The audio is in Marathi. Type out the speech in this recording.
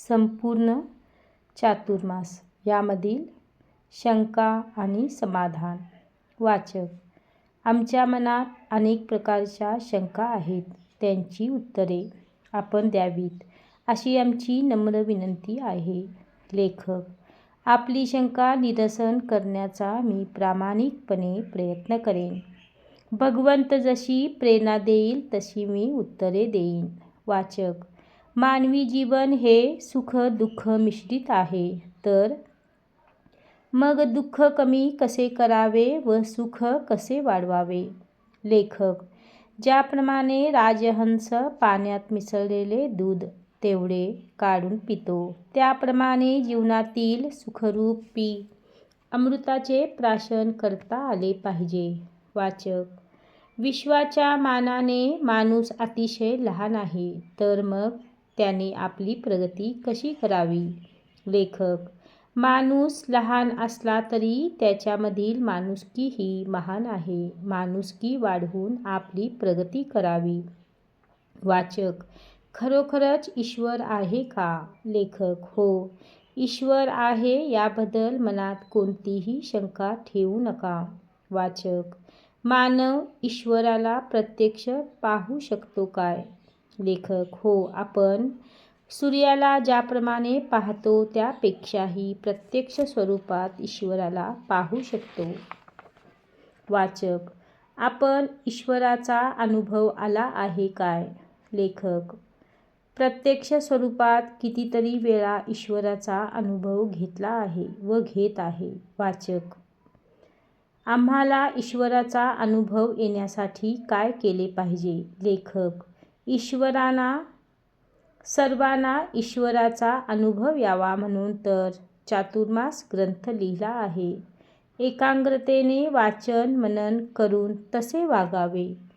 संपूर्ण चातुर्मास यामधील शंका आणि समाधान. वाचक, आमच्या मनात अनेक प्रकारच्या शंका आहेत. त्यांची उत्तरे आपण द्यावीत अशी आमची नम्र विनंती आहे. लेखक, आपली शंका निरसन करण्याचा मी प्रामाणिकपणे प्रयत्न करेन. भगवंत जशी प्रेरणा देईल तशी मी उत्तरे देईन. वाचक, मानवी जीवन हे सुख दुःख मिश्रित आहे. तर मग दुःख कमी कसे करावे व सुख कसे वाढवावे? लेखक, ज्याप्रमाणे राजहंस पाण्यात मिसळलेले दूध तेवढे काढून पितो, त्याप्रमाणे जीवनातील सुखरूपी अमृताचे प्राशन करता आले पाहिजे. वाचक, विश्वाच्या मानाने माणूस अतिशय लहान आहे. तर मग त्याने आपली प्रगती कशी करावी? लेखक, माणूस लहान असला तरी त्याच्यामधील माणुसकी ही महान आहे. माणुसकी वाढवून आपली प्रगती करावी. वाचक, खरोखरच ईश्वर आहे का? लेखक, हो, ईश्वर आहे याबद्दल मनात कोणतीही शंका ठेवू नका. वाचक, मानव ईश्वराला प्रत्यक्ष पाहू शकतो काय? लेखक, हो, आपण सूर्याला ज्याप्रमाणे पाहतो त्यापेक्षाही प्रत्यक्ष स्वरूपात ईश्वराला पाहू शकतो. वाचक, आपण ईश्वराचा अनुभव आला आहे काय? लेखक, प्रत्यक्ष स्वरूपात कितीतरी वेळा ईश्वराचा अनुभव घेतला आहे व घेत आहे. वाचक, आम्हाला ईश्वराचा अनुभव येण्यासाठी काय केले पाहिजे? लेखक, सर्वांना ईश्वराचा अनुभव यावा म्हणून तर चातुर्मास ग्रंथ लिहिला आहे. एकाग्रतेने वाचन मनन करून तसे वागावे.